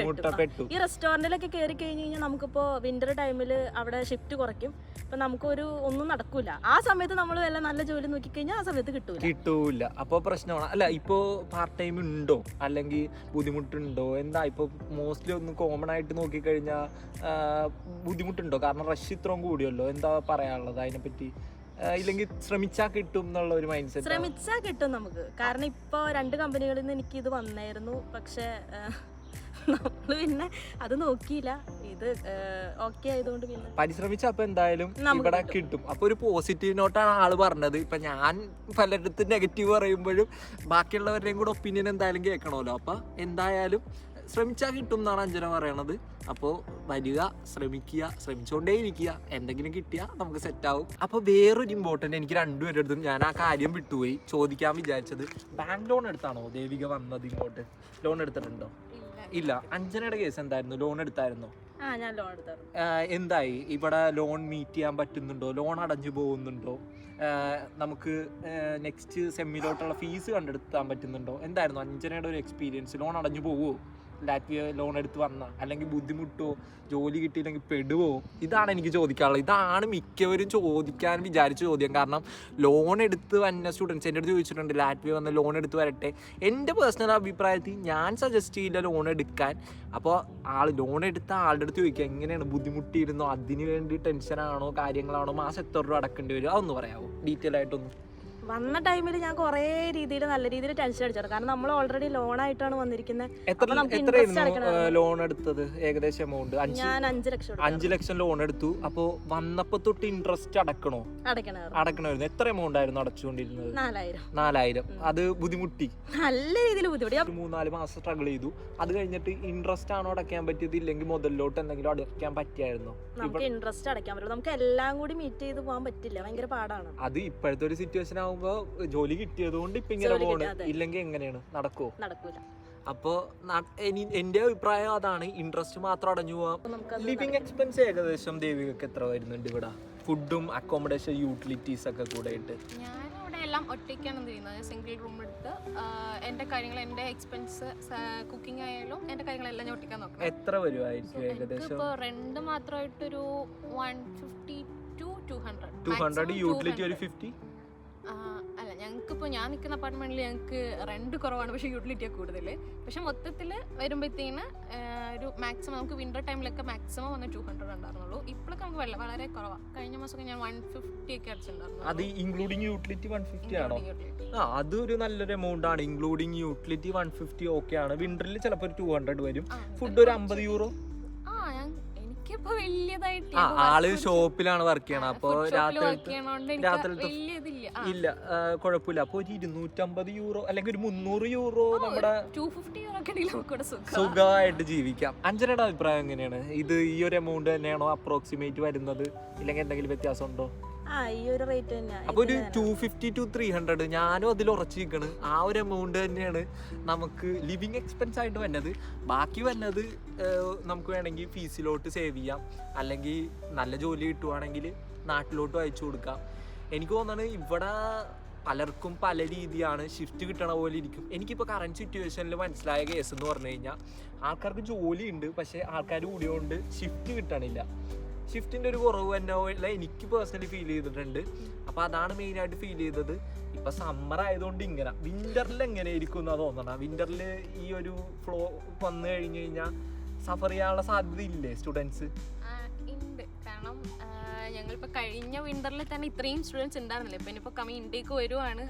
ഈ റെസ്റ്റോറന്റിലൊക്കെ കയറി കഴിഞ്ഞ് കഴിഞ്ഞാൽ നമുക്കിപ്പോ വിന്റർ ടൈമില് അവിടെ ഷിഫ്റ്റ് കുറയ്ക്കും. അപ്പൊ നമുക്കൊരു ഒന്നും നടക്കൂല. ആ സമയത്ത് നമ്മൾ വല്ല നല്ല ജോലി നോക്കിക്കഴിഞ്ഞാൽ ആ സമയത്ത് കിട്ടൂല. അപ്പൊ പ്രശ്നമാണ്. അല്ല, ഇപ്പോ പാർട്ട് ടൈം ഉണ്ടോ അല്ലെങ്കിൽ ബുദ്ധിമുട്ടുണ്ടോ? എന്താ ഇപ്പൊ മോസ്റ്റ്ലി ഒന്ന് കോമൺ ആയിട്ട് നോക്കിക്കഴിഞ്ഞാൽ ബുദ്ധിമുട്ടുണ്ടോ? കാരണം റഷ് ഇത്രയും കൂടിയല്ലോ. എന്താ പറയാനുള്ളത് അതിനെപ്പറ്റി? ഇല്ലെങ്കിൽ ശ്രമിച്ചാൽ കിട്ടും എന്നുള്ള ഒരു മൈൻഡ് സെറ്റ്. ശ്രമിച്ചാൽ കിട്ടും നമുക്ക്. കാരണം ഇപ്പൊ 2 കമ്പനികളിൽ നിന്ന് എനിക്ക് ഇത് വന്നായിരുന്നു. പക്ഷെ നമ്മള് പിന്നെ അത് നോക്കിയില്ല. ഇത് ഓക്കെ ആയതുകൊണ്ട് പിന്നെ പരിശ്രമിച്ച അപ്പൊ എന്തായാലും ഇവിടെ കിട്ടും. അപ്പൊ ഒരു പോസിറ്റീവ് നോട്ടാണ് ആള് പറഞ്ഞത്. ഇപ്പൊ ഞാൻ പലയിടത്തും നെഗറ്റീവ് പറയുമ്പോഴും ബാക്കിയുള്ളവരുടെയും കൂടെ ഒപ്പീനിയൻ എന്തായാലും കേൾക്കണമല്ലോ. അപ്പൊ എന്തായാലും ശ്രമിച്ചാൽ കിട്ടും എന്നാണ് അഞ്ജന പറയണത്. അപ്പോൾ വരിക, ശ്രമിച്ചുകൊണ്ടേ ഇരിക്കുക. എന്തെങ്കിലും കിട്ടിയാൽ നമുക്ക് സെറ്റ് ആവും. അപ്പോൾ വേറൊരു ഇമ്പോർട്ടൻറ്റ്, എനിക്ക് രണ്ടുപേരുടെ അടുത്തും ഞാൻ ആ കാര്യം വിട്ടുപോയി ചോദിക്കാൻ വിചാരിച്ചത്. ബാങ്ക് ലോൺ എടുത്താണോ ദേവിക വന്നത് ഇങ്ങോട്ട്? ലോൺ എടുത്തിട്ടുണ്ടോ? ഇല്ല. അഞ്ജനയുടെ കേസ് എന്തായിരുന്നു? ലോൺ എടുത്തായിരുന്നോ? ഞാൻ ലോൺ എടുത്തായിരുന്നു. എന്തായി? ഇവിടെ ലോൺ മീറ്റ് ചെയ്യാൻ പറ്റുന്നുണ്ടോ? ലോൺ അടഞ്ഞു പോകുന്നുണ്ടോ? നമുക്ക് നെക്സ്റ്റ് സെമ്മിലോട്ടുള്ള ഫീസ് കണ്ടെടുത്താൻ പറ്റുന്നുണ്ടോ? എന്തായിരുന്നു അഞ്ജനയുടെ ഒരു എക്സ്പീരിയൻസ്? ലോൺ അടഞ്ഞു പോവുമോ ലാറ്റ്വിയ ലോൺ എടുത്ത് വന്ന? അല്ലെങ്കിൽ ബുദ്ധിമുട്ടോ? ജോലി കിട്ടിയില്ലെങ്കിൽ പെടുവോ? ഇതാണ് എനിക്ക് ചോദിക്കാനുള്ളത്. ഇതാണ് മിക്കവരും ചോദിക്കാൻ വിചാരിച്ച ചോദ്യം. കാരണം ലോൺ എടുത്ത് വന്ന സ്റ്റുഡൻസ് എൻ്റെ അടുത്ത് ചോദിച്ചിട്ടുണ്ട്, ലാറ്റ്വിയ വന്ന് ലോൺ എടുത്ത് വരട്ടെ. എൻ്റെ പേഴ്സണൽ അഭിപ്രായത്തിൽ ഞാൻ സജസ്റ്റ് ചെയ്യില്ല ലോൺ എടുക്കാൻ. അപ്പോൾ ലോൺ എടുത്ത ആളുടെ അടുത്ത് ചോദിക്കുക, എങ്ങനെയാണ്, ബുദ്ധിമുട്ടിയിരുന്നോ, അതിന് വേണ്ടി ടെൻഷനാണോ, കാര്യങ്ങളാണോ, മാസം എത്ര രൂപ അടക്കേണ്ടി വരും? അതൊന്ന് പറയാമോ ഡീറ്റെയിൽ ആയിട്ടൊന്ന്? വന്ന ടൈമിൽ ഞാൻ കുറേ രീതിയിൽ നല്ല രീതിയിൽ ടെൻഷൻ അടിച്ചു. കാരണം നമ്മൾ ഓൾറെഡി ലോൺ ആയിട്ടാണ് വന്നിരിക്കുന്നത്. ലോൺ എടുത്തത് ഏകദേശം എമൗണ്ട്? ഞാൻ 5 ലക്ഷം. 5 ലക്ഷം ലോൺ എടുത്തു. അപ്പോ വന്നപ്പോ തൊട്ട് ഇൻട്രസ്റ്റ് അടക്കണമായിരുന്നു. എത്ര എമൗണ്ട് ആയിരുന്നു അടച്ചുകൊണ്ടിരുന്നത്? 4000. അത് ബുദ്ധിമുട്ടി, നല്ല രീതിയിൽ ബുദ്ധിമുട്ടി. 3-4 മാസം സ്ട്രഗിൾ ചെയ്തു. അത് കഴിഞ്ഞിട്ട് ഇൻട്രസ്റ്റ് ആണോ അടയ്ക്കാൻ പറ്റിയത്, ഇല്ലെങ്കിൽ മുതലിലോട്ട് എന്തെങ്കിലും അടയ്ക്കാൻ പറ്റിയായിരുന്നോ? നമുക്ക് ഇൻട്രസ്റ്റ് അടയ്ക്കാൻ പറ്റില്ല. നമുക്ക് എല്ലാം കൂടി മീറ്റ് ചെയ്ത് പോകാൻ പറ്റില്ല, ഭയങ്കര പാടാണ്. അത് ഇപ്പോഴത്തെ ഒരു സിറ്റുവേഷൻ ആവുമ്പോ ജോലി കിട്ടിയത് കൊണ്ട് ഇപ്പൊ ഇങ്ങനെ പോണ്. ഇല്ലെങ്കിൽ എങ്ങനെയാണ് നടക്കൂല. അപ്പോ എന്റെ അഭിപ്രായം അതാണ്, ഇൻട്രസ്റ്റ് മാത്രം അടഞ്ഞു പോവാം. ലിവിങ് എക്സ്പെൻസ് ഏകദേശം ദേവികക്ക് എത്ര വരുന്നുണ്ട് ഇവിടെ? ഫുഡും അക്കോമഡേഷൻ യൂട്ടിലിറ്റീസ് ഒക്കെ കൂടെ ആയിട്ട്? ഞാനിവിടെ എല്ലാം ഒറ്റയ്ക്കാണ് ചെയ്യുന്നത്. സിംഗിൾ റൂം എടുത്ത് എന്റെ കാര്യങ്ങൾ, എന്റെ എക്സ്പെൻസ്, കുക്കിംഗ് ആയാലും എന്റെ കാര്യങ്ങളെല്ലാം ഞാൻ ഒറ്റയ്ക്കാൻ നോക്കണം. എത്ര വരുമായിരിക്കും ഏകദേശം? ഇപ്പൊ റെന്റ് മാത്രമായിട്ടൊരു 150 to 200. യൂട്ടിലിറ്റി ഒരു 50? അല്ല, ഞങ്ങൾക്കിപ്പോൾ ഞാൻ നിൽക്കുന്ന അപ്പാർട്ട്മെന്റിൽ ഞങ്ങൾക്ക് റെന്റ് കുറവാണ്, പക്ഷേ യൂട്ടിലിറ്റിയാണ് കൂടുതൽ. പക്ഷെ മൊത്തത്തിൽ വരുമ്പോഴത്തേന് ഒരു മാക്സിമം നമുക്ക് വിന്റർ ടൈമിലൊക്കെ മാക്സിമം വന്ന് 200 ഉണ്ടായിരുന്നുള്ളൂ. ഇപ്പോഴൊക്കെ നമുക്ക് വളരെ കുറവാണ്. കഴിഞ്ഞ മാസമൊക്കെ ഞാൻ 150 ഒക്കെ അടിച്ചിട്ടുണ്ടായിരുന്നു. അത് ഇൻക്ലൂഡിങ് യൂട്ടിലിറ്റി 150 ആണോ? അതൊരു നല്ലൊരു എമൗണ്ട് ആണ്. ഇൻക്ലൂഡിങ് യൂട്ടിലിറ്റി 150 ഓക്കെ ആണ്. വിന്ററിൽ ചിലപ്പോൾ 200 വരും. ഫുഡ് ഒരു 50 യൂറോ. ആള് ഷോപ്പിലാണ് വർക്ക് ചെയ്യണം. അപ്പൊ രാത്രി ഇല്ല, കുഴപ്പമില്ല. അപ്പൊ ഒരു 250 യൂറോ അല്ലെങ്കിൽ ഒരു 300 യൂറോ നമ്മുടെ സുഖമായിട്ട് ജീവിക്കാം. അഞ്ജനയുടെ അഭിപ്രായം എങ്ങനെയാണ്? ഇത് ഈ ഒരു എമൗണ്ട് തന്നെയാണോ അപ്രോക്സിമേറ്റ് വരുന്നത്, ഇല്ലെങ്കിൽ എന്തെങ്കിലും വ്യത്യാസം ഉണ്ടോ? അപ്പൊ ഒരു 250 to 300 ഞാനും അതിൽ ഉറച്ചിരിക്കണ്. ആ ഒരു എമൗണ്ട് തന്നെയാണ് നമുക്ക് ലിവിങ് എക്സ്പെൻസ് ആയിട്ട് വരുന്നത്. ബാക്കി വരുന്നത് നമുക്ക് വേണമെങ്കിൽ ഫീസിലോട്ട് സേവ് ചെയ്യാം, അല്ലെങ്കിൽ നല്ല ജോലി കിട്ടുവാണെങ്കിൽ നാട്ടിലോട്ട് അയച്ചു കൊടുക്കാം. എനിക്ക് തോന്നുന്നത് ഇവിടെ പലർക്കും പല രീതിയാണ്. ഷിഫ്റ്റ് കിട്ടണ പോലെ ഇരിക്കും. എനിക്കിപ്പോൾ കറണ്ട് സിറ്റുവേഷനിൽ മനസ്സിലായ കേസ് എന്ന് പറഞ്ഞു കഴിഞ്ഞാൽ, ആൾക്കാർക്ക് ജോലി ഉണ്ട്, പക്ഷേ ആൾക്കാർ കൂടിയോണ്ട് ഷിഫ്റ്റ് കിട്ടണില്ല. ഷിഫ്റ്റിന്റെ ഒരു കുറവ് തന്നെ എനിക്ക് പേഴ്സണലി ഫീൽ ചെയ്തിട്ടുണ്ട്. അപ്പൊ അതാണ് മെയിൻ ആയിട്ട് ഫീൽ ചെയ്തത്. ഇപ്പൊ സമ്മർ ആയതുകൊണ്ട് ഇങ്ങനെ, വിന്ററിൽ എങ്ങനെ ആയിരിക്കും എന്നാ തോന്നണം. വിന്ററിൽ ഈ ഒരു ഫ്ലോ വന്നു കഴിഞ്ഞു കഴിഞ്ഞാൽ സഫർ ചെയ്യാനുള്ള സാധ്യത ഇല്ലേ സ്റ്റുഡൻസ്? ഉണ്ട്. കാരണം ഞങ്ങളിപ്പോ കഴിഞ്ഞ വിന്ററിൽ തന്നെ ഇത്രയും സ്റ്റുഡൻസ് ഉണ്ടായിരുന്നില്ല. ഇപ്പൊ ഇനിയിപ്പോ കമ്മി ഇൻടേക്ക് വരുവാണ്,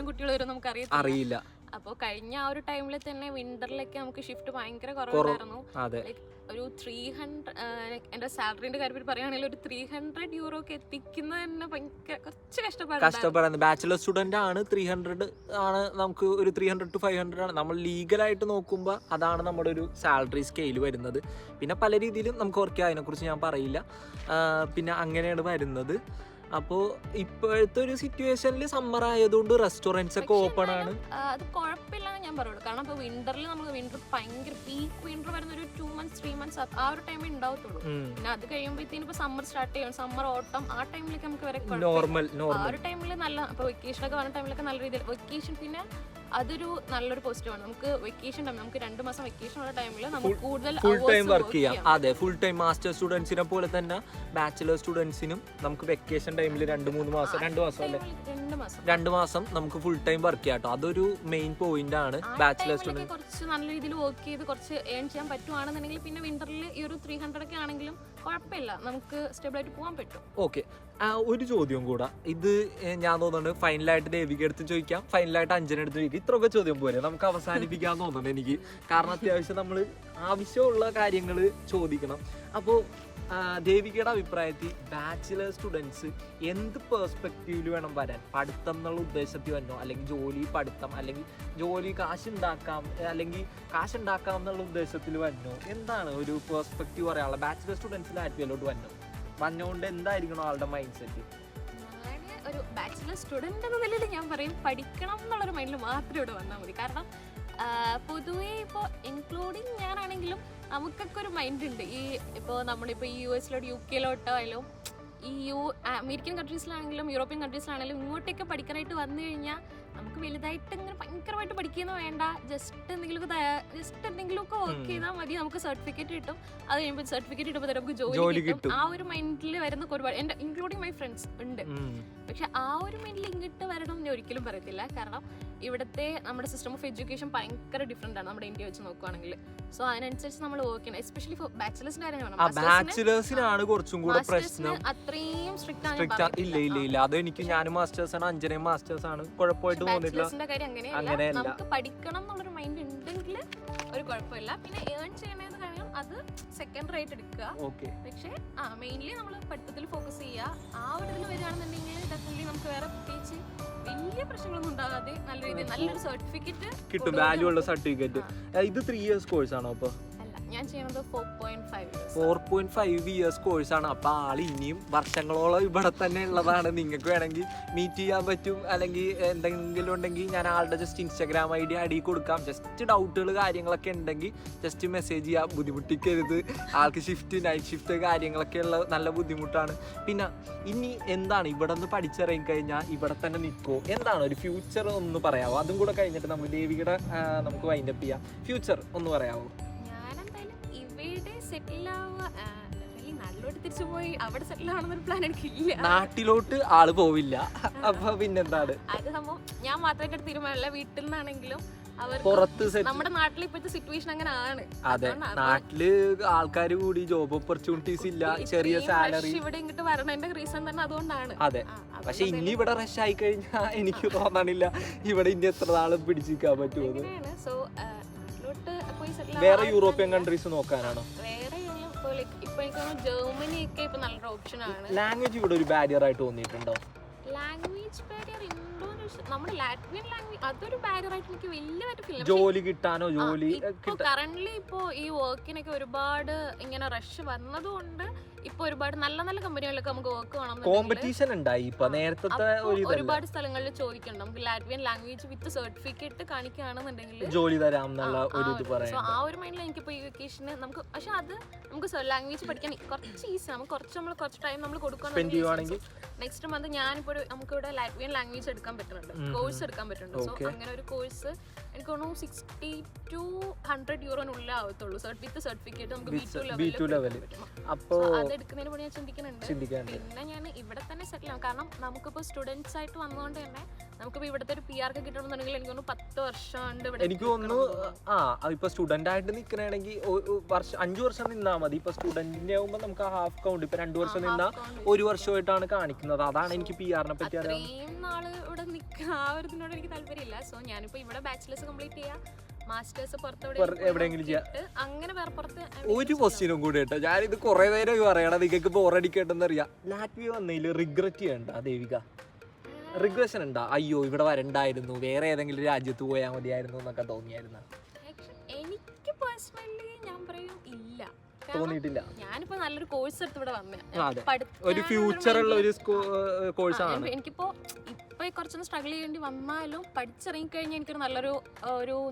കുട്ടികൾ വരും നമുക്ക് അറിയില്ല. അപ്പൊ കഴിഞ്ഞ ആ ഒരു ടൈമിൽ തന്നെ വിന്ററിലൊക്കെ നമുക്ക് ഷിഫ്റ്റ് ഭയങ്കര കുറവായിരുന്നു. ഒരു 300 എന്റെ സാലറിന്റെ കാര്യത്തിൽ പറയുകയാണെങ്കിൽ ഒരു 300 euro എത്തിക്കുന്നത് തന്നെ ഭയങ്കര കുറച്ച് കഷ്ടപ്പാടാണ്. ബാച്ചിലർ സ്റ്റുഡന്റ് ആണ്, 300 ആണ് നമുക്ക്, ഒരു 300 to 500 ആണ് നമ്മൾ ലീഗലായിട്ട് നോക്കുമ്പോൾ അതാണ് നമ്മുടെ ഒരു സാലറി സ്കെയിൽ വരുന്നത്. പിന്നെ പല രീതിയിലും നമുക്ക് വർക്ക് ചെയ്യാം, അതിനെക്കുറിച്ച് ഞാൻ പറയില്ല. പിന്നെ അങ്ങനെയാണ് വരുന്നത്. അപ്പോൾ ഇപ്പോഴത്തെ ഒരു സിറ്റുവേഷനിൽ സമ്മർ ആയതുകൊണ്ട് റെസ്റ്റോറൻറ്റ്സ് ഒക്കെ ഓപ്പൺ ആണ്. അത് കുഴപ്പമില്ലെന്ന് ഞാൻ പറയുള്ളൂ. കാരണം ഇപ്പോൾ വിന്ററിൽ നമുക്ക് വിന്റർ ഭയങ്കര പീക്ക് വിന്റർ വരുന്ന ഒരു 2 months 3 months ആ ഒരു ടൈമിൽ ഉണ്ടാവത്തുള്ളൂ. പിന്നെ അത് കഴിയുമ്പോഴത്തേനും ഇപ്പോൾ സമ്മർ സ്റ്റാർട്ട് ചെയ്യും, സമ്മർ ഓട്ടം ആ ടൈമിലേക്ക് നമുക്ക് വരെ നോർമൽ ആ ഒരു ടൈമിൽ നല്ല, ഇപ്പോൾ വെക്കേഷനൊക്കെ വരുന്ന ടൈമിലൊക്കെ നല്ല രീതിയിൽ വെക്കേഷൻ, പിന്നെ അതൊരു നല്ലൊരു പോസിറ്റീവാണ്. നമുക്ക് വെക്കേഷൻ ടൈം, നമുക്ക് 2 മാസം വെക്കേഷൻ ഉള്ള ടൈമിൽ നമുക്ക് കൂടുതൽ ഫുൾ ടൈം വർക്ക് ചെയ്യാം. അതെ, ഫുൾ ടൈം മാസ്റ്റർ സ്റ്റുഡൻസിനെ പോലെ തന്നെ ബാച്ചിലർ സ്റ്റുഡൻസിനും നമുക്ക് വെക്കേഷൻ ടൈമിൽ 2 മാസം 2 മാസം നമുക്ക് ഫുൾ ടൈം വർക്ക് ചെയ്യാം കേട്ടോ. അതൊരു മെയിൻ പോയിന്റ് ആണ്. ബാച്ചിലർ സ്റ്റുഡൻസ് കുറച്ച് നല്ല രീതിയിൽ വർക്ക് ചെയ്ത് കുറച്ച് ഏൺ ചെയ്യാൻ പറ്റുവാണെന്നുണ്ടെങ്കിൽ പിന്നെ വിന്ററിൽ ഈ ഒരു 300 ഒക്കെ ആണെങ്കിലും കുഴപ്പമില്ല, നമുക്ക് സ്റ്റേബിൾ ആയിട്ട് പോകാൻ പറ്റും. ഓക്കെ, ഒരു ചോദ്യം കൂടെ. ഇത് ഞാൻ തോന്നുന്നുണ്ട് ഫൈനലായിട്ട് ദേവിക എടുത്ത് ചോദിക്കാം, ഫൈനലായിട്ട് അഞ്ജന എടുത്ത് ചോദിക്കാം. ഇത്രയൊക്കെ ചോദ്യം പോലെ നമുക്ക് അവസാനിപ്പിക്കാൻ തോന്നുന്നുണ്ട് എനിക്ക്. കാരണം അത്യാവശ്യം നമ്മൾ ആവശ്യമുള്ള കാര്യങ്ങൾ ചോദിക്കണം. അപ്പോൾ ദേവികയുടെ അഭിപ്രായത്തിൽ ബാച്ചിലർ സ്റ്റുഡൻസ് എന്ത് പേഴ്സ്പെക്റ്റീവിൽ വേണം വരാൻ? പഠിത്തം എന്നുള്ള ഉദ്ദേശത്തിൽ വന്നോ, അല്ലെങ്കിൽ ജോലി, പഠിത്തം, അല്ലെങ്കിൽ ജോലി കാശുണ്ടാക്കാം, അല്ലെങ്കിൽ കാശുണ്ടാക്കാം എന്നുള്ള ഉദ്ദേശത്തിൽ വന്നോ? എന്താണ് ഒരു പേഴ്സ്പെക്റ്റീവ് പറയാനുള്ള ബാച്ചിലർ സ്റ്റുഡൻസിൽ ആറ്റിലോട്ട് വന്നുകൊണ്ട് എന്തായിരിക്കണം ആളുടെ മൈൻഡ് സെറ്റ്? ഒരു ബാച്ചിലർ സ്റ്റുഡന്റ് എന്ന നിലയിൽ ഞാൻ പറയും പഠിക്കണം എന്നുള്ളൊരു മൈൻഡിൽ മാത്രം ഇവിടെ വന്നാൽ മതി. കാരണം പൊതുവേ ഇപ്പോൾ ഇൻക്ലൂഡിങ് ഞാനാണെങ്കിലും നമുക്കൊക്കെ ഒരു മൈൻഡ് ഉണ്ട്. ഈ ഇപ്പോൾ നമ്മളിപ്പോൾ ഈ US-ലോട്ട് UK-ലോട്ടോ ആയാലും ഈ അമേരിക്കൻ കൺട്രീസിലാണെങ്കിലും യൂറോപ്യൻ കൺട്രീസിലാണെങ്കിലും ഇങ്ങോട്ടേക്ക് പഠിക്കാനായിട്ട് വന്നു കഴിഞ്ഞാൽ നമുക്ക് വലുതായിട്ട് ഇങ്ങനെ ഭയങ്കരമായിട്ട് പഠിക്കുന്ന വേണ്ട, ജസ്റ്റ് എന്തെങ്കിലുമൊക്കെ വർക്ക് ചെയ്താൽ മതി, നമുക്ക് സർട്ടിഫിക്കറ്റ് കിട്ടും. അത് കഴിയുമ്പോൾ സർട്ടിഫിക്കറ്റ് കിട്ടുമ്പോൾ നമുക്ക് ജോലി കിട്ടും. ആ ഒരു മൈൻഡിൽ വരുന്ന ഒരുപാട് എൻ്റെ ഇൻക്ലൂഡിങ് മൈ ഫ്രണ്ട്സ് ഉണ്ട്. പക്ഷെ ആ ഒരു മൈൻഡിൽ ഇങ്ങോട്ട് വരണം എന്ന് ഒരിക്കലും പറയത്തില്ല. കാരണം ഇവിടുത്തെ നമ്മുടെ സിസ്റ്റം ഓഫ് എഡ്യൂക്കേഷൻ ഭയങ്കര ഡിഫറെന്റ് ആണ് നമ്മുടെ ഇന്ത്യ വെച്ച് നോക്കുകയാണെങ്കിൽ. സോ അതിനനുസരിച്ച് നമ്മൾ വർക്ക് ചെയ്യണം. എസ്പെഷ്യലി ഫോർ ബാച്ചിലേഴ്സിന്റെ ബാച്ചിലേഴ്സിനാണ് കുറച്ചും കൂടെ പ്രശ്നം. അത്രയും സ്ട്രിക്റ്റ് ആണ്. ഇല്ല അതെനിക്ക്, ഞാനും മാസ്റ്റേഴ്സ് ആണ്, അഞ്ജനയും മാസ്റ്റേഴ്സ് ആണ്, കുഴപ്പമായിട്ട് തോന്നിയിട്ടില്ല. കാര്യം അങ്ങനെയല്ല, നമുക്ക് പഠിക്കണം എന്നുള്ളൊരു മൈൻഡ് ഉണ്ടെങ്കിൽ ഒരു കുഴപ്പമില്ല. പിന്നെ ഏൺ ചെയ്യണത് കാര്യം അത് സെക്കൻഡറി ആയിട്ട് എടുക്കുക. പക്ഷേ മെയിൻലി നമ്മൾ പഠിത്തത്തിൽ ഫോക്കസ് ചെയ്യുക. ആ ഒരു ഇതിൽ വരികയാണെന്നുണ്ടെങ്കിൽ ഡെഫിനറ്റ്ലി നമുക്ക് വേറെ പ്രത്യേകിച്ച് വലിയ പ്രശ്നങ്ങളൊന്നും ഉണ്ടാകാതെ നല്ല രീതിയിൽ നല്ലൊരു സർട്ടിഫിക്കറ്റ് കിട്ടും, വാല്യൂ ഉള്ള സർട്ടിഫിക്കറ്റ്. ഇത് 3 years കോഴ്സ് ആണോ? അപ്പോൾ ഞാൻ ചെയ്യുന്നത് 4.5 years കോഴ്സാണ്. അപ്പോൾ ആൾ ഇനിയും വർഷങ്ങളോളം ഇവിടെ തന്നെ ഉള്ളതാണ്. നിങ്ങൾക്ക് വേണമെങ്കിൽ മീറ്റ് ചെയ്യാൻ പറ്റും, അല്ലെങ്കിൽ എന്തെങ്കിലും ഉണ്ടെങ്കിൽ ഞാൻ ആളുടെ ജസ്റ്റ് Instagram ID അടിയിൽ കൊടുക്കാം. ജസ്റ്റ് ഡൗട്ടുകൾ കാര്യങ്ങളൊക്കെ ഉണ്ടെങ്കിൽ ജസ്റ്റ് മെസ്സേജ് ചെയ്യാം, ബുദ്ധിമുട്ടിക്കരുത്. ആൾക്ക് ഷിഫ്റ്റ്, നൈറ്റ് ഷിഫ്റ്റ് കാര്യങ്ങളൊക്കെ ഉള്ള നല്ല ബുദ്ധിമുട്ടാണ്. പിന്നെ ഇനി എന്താണ് ഇവിടെ നിന്ന് പഠിച്ചിറങ്ങി കഴിഞ്ഞാൽ ഇവിടെ തന്നെ നിൽക്കുമോ? എന്താണ് ഒരു ഫ്യൂച്ചർ ഒന്ന് പറയാമോ? അതും കൂടെ കഴിഞ്ഞിട്ട് നമുക്ക് ദേവികയുടെ നമുക്ക് വൈൻഡപ്പ് ചെയ്യാം. ഫ്യൂച്ചർ ഒന്ന് പറയാമോ? തിരിച്ചു പോയി അവിടെ സെറ്റിൽ ആണെന്നൊരു പ്ലാൻ എനിക്കില്ല. നാട്ടിലോട്ട് ആള് പോവില്ല. അപ്പൊ പിന്നെന്താണ്? അത് സംഭവം ഞാൻ മാത്രമായിട്ട് തീരുമാനമല്ല, വീട്ടിൽ നിന്നാണെങ്കിലും പുറത്ത് നമ്മുടെ നാട്ടിൽ ഇപ്പോഴത്തെ സിറ്റുവേഷൻ അങ്ങനെ ആണ്. അതെ, നാട്ടില് ആൾക്കാർ കൂടി, ജോബ് ഓപ്പർച്യൂണിറ്റീസ് ഇല്ല, ചെറിയ സാലറി. ഇവിടെ ഇങ്ങോട്ട് വരണതിന്റെ റീസൺ തന്നെ അതുകൊണ്ടാണ്. അതെ, പക്ഷെ ഇനി ഇവിടെ റഷ് ആയി കഴിഞ്ഞാൽ എനിക്ക് തോന്നണില്ല ഇവിടെ ഇനി എത്ര നാളും പിടിച്ചിരിക്കാൻ പറ്റുമോ. വേറെ യൂറോപ്യൻ കൺട്രീസ് നോക്കാനാണോ? ജർമ്മനി ഒക്കെ ഇപ്പൊ നല്ലൊരു ഓപ്ഷൻ ആണ്. ലാംഗ്വേജ് ഇവിടെ ഒരു ബാരിയർ ആയിട്ട് തോന്നിയിട്ടുണ്ടോ? ലാംഗ്വേജ് ബാരിയർ നമ്മുടെ ലാറ്റ്വിയൻ ലാംഗ്വേജ് അതൊരു ബാരിയർ ആയിട്ട് എനിക്ക് വലിയതായിട്ട് ഫീൽ. ജോലി കിട്ടാനോ? ജോലി കറന്റ്ലി ഇപ്പോ ഈ വർക്കിനൊക്കെ ഒരുപാട് ഇങ്ങനെ റഷ് വന്നതുകൊണ്ട് ഇപ്പൊ ഒരുപാട് നല്ല നല്ല കമ്പനികളിലൊക്കെ നമുക്ക് വർക്ക് വേണം. കോമ്പറ്റീഷൻ ഉണ്ടായി ഇപ്പൊ. നേരത്തെ ഒരുപാട് സ്ഥലങ്ങളിൽ ചോദിക്കുന്നുണ്ട് നമുക്ക് ലാറ്റ്വിയൻ ലാംഗ്വേജ് വിത്ത് സർട്ടിഫിക്കറ്റ് കാണിക്കുകയാണെന്നുണ്ടെങ്കിൽ ജോലി തരാം എന്നുള്ള ഒരു ഇത് പറയാം. ആ ഒരു മൈൻഡിൽ എനിക്കിപ്പോ ഈ വെക്കേഷന് നമുക്ക്, പക്ഷെ അത് നമുക്ക് ലാംഗ്വേജ് പഠിക്കാൻ കുറച്ച് ഈസി. നമുക്ക് കുറച്ച് ടൈം നമ്മൾ കൊടുക്കുകയാണെങ്കിൽ നെക്സ്റ്റ് മന്ത് ഞാനിപ്പോ നമുക്കിവിടെ ലാറ്റ്വിയൻ ലാംഗ്വേജ് എടുക്കാൻ പറ്റുന്നുണ്ട്, കോഴ്സ് എടുക്കാൻ പറ്റുന്നുണ്ട്. സോ അങ്ങനെ ഒരു കോഴ്സ് എനിക്ക് തോന്നുന്നു 60 to 100 യൂറോനുള്ളിൽ ആവത്തുള്ളൂ വിത്ത് സർട്ടിഫിക്കറ്റ്. നമുക്ക് B2 ലെവൽ. അപ്പോ എടുക്കുന്നതിന് മുന്നേ ഞാൻ ചിന്തിക്കുന്നുണ്ട്. ചിന്തിക്കാറുണ്ട്. പിന്നെ ഞാൻ ഇവിടെ തന്നെ സെറ്റിൽ ആവും. കാരണം നമുക്കിപ്പോൾ സ്റ്റുഡൻസ് ആയിട്ട് വന്നുകൊണ്ട് തന്നെ നമുക്കിപ്പോൾ ഇവിടുത്തെ ഒരു PR ഒക്കെ കിട്ടണമെന്നുണ്ടെങ്കിൽ എനിക്ക് തോന്നുന്നു 10 വർഷം ഉണ്ട് ഇവിടെ. എനിക്ക് തോന്നുന്നു ഇപ്പൊ സ്റ്റുഡന്റ് ആയിട്ട് നിൽക്കണമെങ്കിൽ 5 വർഷം നിന്നാ മതി. ഇപ്പൊ സ്റ്റുഡന്റിന്റെ ആകുമ്പോൾ നമുക്ക് ഹാഫ് കൗണ്ട് ഇപ്പൊ 2 വർഷം നിന്നാ 1 വർഷമായിട്ടാണ് കാണിക്കുന്നത്. അതാണ് എനിക്ക് PR-നെ പറ്റി അറിയാം. അത്രയും നാള് ഇവിടെ നിൽക്കുക ആ ഒരു ഇതിനോട് എനിക്ക് താല്പര്യമില്ല. സോ ഞാനിപ്പോ ഇവിടെ ബാച്ചിലേഴ്സ് കംപ്ലീറ്റ് ചെയ്യാം, മാസ്റ്റേഴ്സ് എവിടെയെങ്കിലും ചെയ്യാം. അങ്ങനെ വേറെ പുറത്ത് ഒരു ക്വസ്റ്റ്യനും കൂടി കേട്ടോ, ഞാനിത് കുറെ നേരം പറയണം, നിങ്ങൾക്ക് ബോറടിക്കട്ടെന്ന് അറിയാം. ലാറ്റ്വിയ വന്നതിൽ റിഗ്രറ്റ് ചെയ്യണ്ട ദേവിക? റിഗ്രഷൻ ഉണ്ടാ? അയ്യോ ഇവിടെ വരണ്ടായിരുന്നു, വേറെ ഏതെങ്കിലും രാജ്യത്ത് പോയാൽ മതിയായിരുന്നു എന്നൊക്കെ തോന്നിയായിരുന്നു? എനിക്ക് പേഴ്സണലി ഞാൻ പറയും ഇല്ല. തോന്നിയിട്ടില്ല. ഞാനിപ്പോ നല്ലൊരു കോഴ്സ് എടുത്ത് ഇവിടെ വന്നേ, ഒരു ഫ്യൂച്ചറുള്ള ഒരു കോഴ്സാണ്. എനിക്കിപ്പോ ഇപ്പൊ കുറച്ചൊന്ന് സ്ട്രഗിൾ ചെയ്യേണ്ടി വന്നാലും പഠിച്ചിറങ്ങി കഴിഞ്ഞാൽ എനിക്കൊരു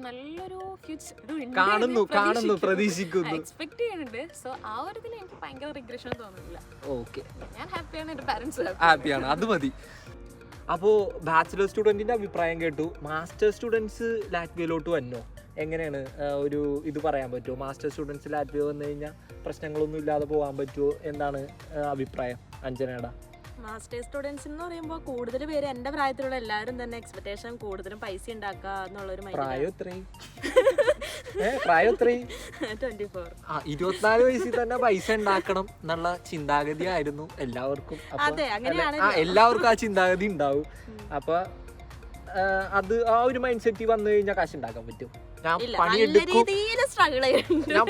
നല്ലൊരു ഫ്യൂച്ചർ കാണുന്നു പ്രതീക്ഷിക്കുന്നു, എക്സ്പെക്ട് ചെയ്യുന്നുണ്ട്. സോ ആ ഒരു ഇതിൽ എനിക്ക് ഭയങ്കര റിഗ്രഷൻ തോന്നുന്നില്ല. ഓക്കെ, ഞാൻ ഹാപ്പിയാണ്, എന്റെ പാരന്റ്സ് ഹാപ്പിയാണ്, അത് മതി. അപ്പോൾ ബാച്ചിലർ സ്റ്റുഡൻറ്റിൻ്റെ അഭിപ്രായം കേട്ടു. മാസ്റ്റർ സ്റ്റുഡൻസ് ലാറ്റ്വിയയിലോട്ട് വന്നോ? എങ്ങനെയാണ് ഒരു ഇത് പറയാൻ പറ്റുമോ? മാസ്റ്റർ സ്റ്റുഡൻസ് ലാറ്റ്വിയ വന്നു കഴിഞ്ഞാൽ പ്രശ്നങ്ങളൊന്നും ഇല്ലാതെ പോകാൻ പറ്റുമോ? എന്താണ് അഭിപ്രായം അഞ്ജനയുടെ? മാസ്റ്റേഴ്സ് സ്റ്റുഡൻസ് എന്ന് പറയുമ്പോൾ കൂടുതൽ പേര് എൻ്റെ പ്രായത്തിലുള്ള എല്ലാവരും തന്നെ എക്സ്പെക്ടേഷൻ കൂടുതലും പൈസ ഉണ്ടാക്കുക എന്നുള്ളൊരു പ്രായം എത്രയും 24 വയസ്സിൽ തന്നെ പൈസ ഉണ്ടാക്കണം എന്നുള്ള ചിന്താഗതി ആയിരുന്നു എല്ലാവർക്കും. എല്ലാവർക്കും ആ ചിന്താഗതി ഉണ്ടാവും. അപ്പൊ അത് ആ ഒരു മൈൻഡ് സെറ്റ് വന്നു കഴിഞ്ഞാൽ കാശ് ഉണ്ടാക്കാൻ പറ്റും. ഞാൻ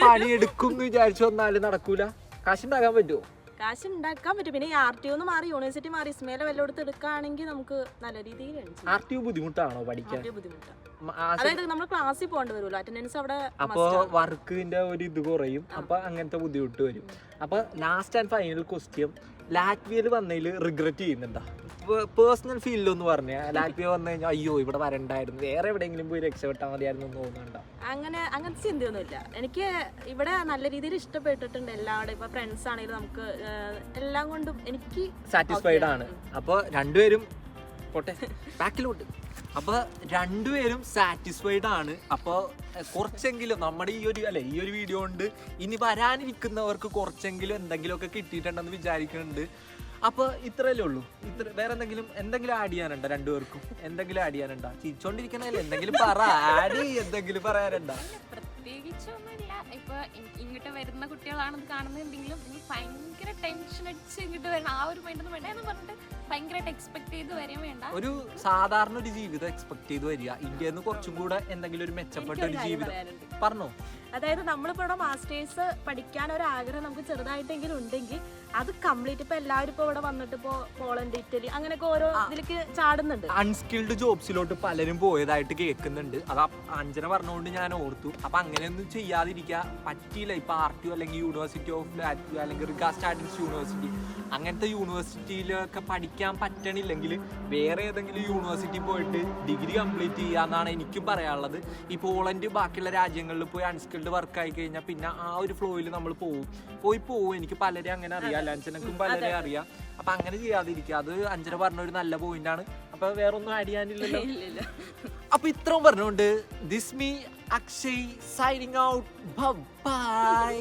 പണിയെടുക്കും എന്ന് വിചാരിച്ചു വന്നാലും നടക്കൂല. കാശ് ഉണ്ടാക്കാൻ പറ്റുമോ? കാശ് ഉണ്ടാക്കാൻ പറ്റും. പിന്നെ RTO മാറി യൂണിവേഴ്സിറ്റി മാറി ഇസ്മയിലെ വല്ലയിടത്ത് എടുക്കുകയാണെങ്കിൽ നമുക്ക് നല്ല രീതിയിൽ. RTO ബുദ്ധിമുട്ടാണോ പഠിക്കാൻ? അതായത് നമ്മൾ ക്ലാസ്സിൽ പോകേണ്ടി വരുമല്ലോ, അറ്റൻഡൻസ് അവിടെ. അപ്പൊ വർക്കിന്റെ ഒരു ഇത് കുറയും, അപ്പൊ അങ്ങനത്തെ ബുദ്ധിമുട്ട് വരും. അപ്പൊ ലാസ്റ്റ് ആൻഡ് ഫൈനൽ ക്വസ്റ്റ്യൻ, ലാറ്റ്വിയയിൽ വന്നതിൽ റിഗ്രറ്റ് ചെയ്യുന്നുണ്ടോ? പേഴ്സണൽ ഫീലിലൊന്ന് പറഞ്ഞ ലാറ്റ്വിയ വന്നു കഴിഞ്ഞാൽ അയ്യോ ഇവിടെ വരണ്ടായിരുന്നു, വേറെ എവിടെയെങ്കിലും പോയി രക്ഷപ്പെട്ടാൽ മതിയായിരുന്നു എന്ന് തോന്നുന്നുണ്ടോ? അങ്ങനത്തെ ചിന്തയൊന്നുമില്ല. എനിക്ക് ഇവിടെ നല്ല രീതിയിൽ ഇഷ്ടപ്പെട്ടിട്ടുണ്ട്. എല്ലാവരും ഇപ്പൊ ഫ്രണ്ട്സ് ആണെങ്കിലും നമുക്ക് എല്ലാം കൊണ്ടും എനിക്ക് സാറ്റിസ്ഫൈഡ് ആണ്. അപ്പൊ രണ്ടുപേരും പോട്ടെ ബാക്കിലോട്ട്. അപ്പൊ രണ്ടുപേരും സാറ്റിസ്ഫൈഡ് ആണ്. അപ്പോൾ കുറച്ചെങ്കിലും നമ്മുടെ ഈ ഒരു വീഡിയോ കൊണ്ട് ഇനി വരാനിരിക്കുന്നവർക്ക് കുറച്ചെങ്കിലും എന്തെങ്കിലുമൊക്കെ കിട്ടിയിട്ടുണ്ടെന്ന് വിചാരിക്കുന്നുണ്ട്. അപ്പൊ ഇത്രയല്ലേ ഉള്ളൂ. വേറെ എന്തെങ്കിലും ആഡ് ചെയ്യാനുണ്ടോ? രണ്ടുപേർക്കും എന്തെങ്കിലും ആഡ് ചെയ്യാനുണ്ടോ? ചിരിച്ചോണ്ടിരിക്കണല്ലേ, എന്തെങ്കിലും എന്തെങ്കിലും പറയാനുണ്ടോ? പ്രത്യേകിച്ചൊന്നുമില്ല. ഇപ്പൊ ഇങ്ങോട്ട് വരുന്ന കുട്ടികളാണെന്ന് കാണുന്നുണ്ടെങ്കിലും ഭയങ്കര ടെൻഷൻ അടിച്ച് ഇങ്ങോട്ട് വരണം, ആ ഒരു മൈൻഡൊന്നും വേണ്ട എന്ന് പറഞ്ഞിട്ട് ഭയങ്കരമായിട്ട് എക്സ്പെക്ട് ചെയ്ത് വരാൻ വേണ്ട. ഒരു സാധാരണ ഒരു ജീവിതം എക്സ്പെക്ട് ചെയ്ത് വരിക. ഇന്ത്യയിൽ നിന്ന് കുറച്ചും കൂടെ എന്തെങ്കിലും ഒരു മെച്ചപ്പെട്ട ഒരു ജീവിതം പറഞ്ഞോ. അതായത് നമ്മളിപ്പോ ഇവിടെ മാസ്റ്റേഴ്സ് പഠിക്കാൻ ഒരു ആഗ്രഹം നമുക്ക് ചെറുതായിട്ടെങ്കിലും ഉണ്ടെങ്കിൽ അത് കംപ്ലീറ്റ് ഇപ്പൊ എല്ലാവരും ഇപ്പൊ ഇവിടെ വന്നിട്ട് ഇപ്പോ പോളണ്ട്, ഇറ്റലി അങ്ങനെയൊക്കെ ഓരോ ഇതിലേക്ക് ചാടുന്നുണ്ട്. അൺസ്കിൽഡ് ജോബ്സിലോട്ട് പലരും പോയതായിട്ട് കേൾക്കുന്നുണ്ട്. അത് അഞ്ജന പറഞ്ഞുകൊണ്ട് ഞാൻ ഓർത്തു. അപ്പൊ അങ്ങനെയൊന്നും ചെയ്യാതിരിക്കുക പറ്റിയില്ല. ഇപ്പൊ RTO അല്ലെങ്കിൽ യൂണിവേഴ്സിറ്റി ഓഫ് ലാറ്റ്വിയ അല്ലെങ്കിൽ റിഗ സ്റ്റാറ്റിക്സ് യൂണിവേഴ്സിറ്റി അങ്ങനത്തെ യൂണിവേഴ്സിറ്റിയിലൊക്കെ പഠിക്കാൻ പറ്റണില്ലെങ്കിൽ വേറെ ഏതെങ്കിലും യൂണിവേഴ്സിറ്റി പോയിട്ട് ഡിഗ്രി കംപ്ലീറ്റ് ചെയ്യാന്നാണ് എനിക്കും പറയാനുള്ളത്. ഈ പോളണ്ട് ബാക്കിയുള്ള രാജ്യങ്ങളിൽ പോയി അൺസ്കിൽഡ് വർക്ക് ആയി കഴിഞ്ഞാൽ പിന്നെ ആ ഒരു ഫ്ലോയിൽ നമ്മൾ പോവും. എനിക്ക് പലരെ അങ്ങനെ അറിയാം, അഞ്ജനക്കും പലരെ അറിയാം. അപ്പൊ അങ്ങനെ ചെയ്യാതിരിക്കുക. അത് അഞ്ജന പറഞ്ഞ ഒരു നല്ല പോയിന്റ് ആണ്. അപ്പൊ വേറെ ഒന്നും ആഡ് ചെയ്യാനില്ലല്ലോ. അപ്പൊ ഇത്രയും പറഞ്ഞുകൊണ്ട് this me Akshay signing out. By.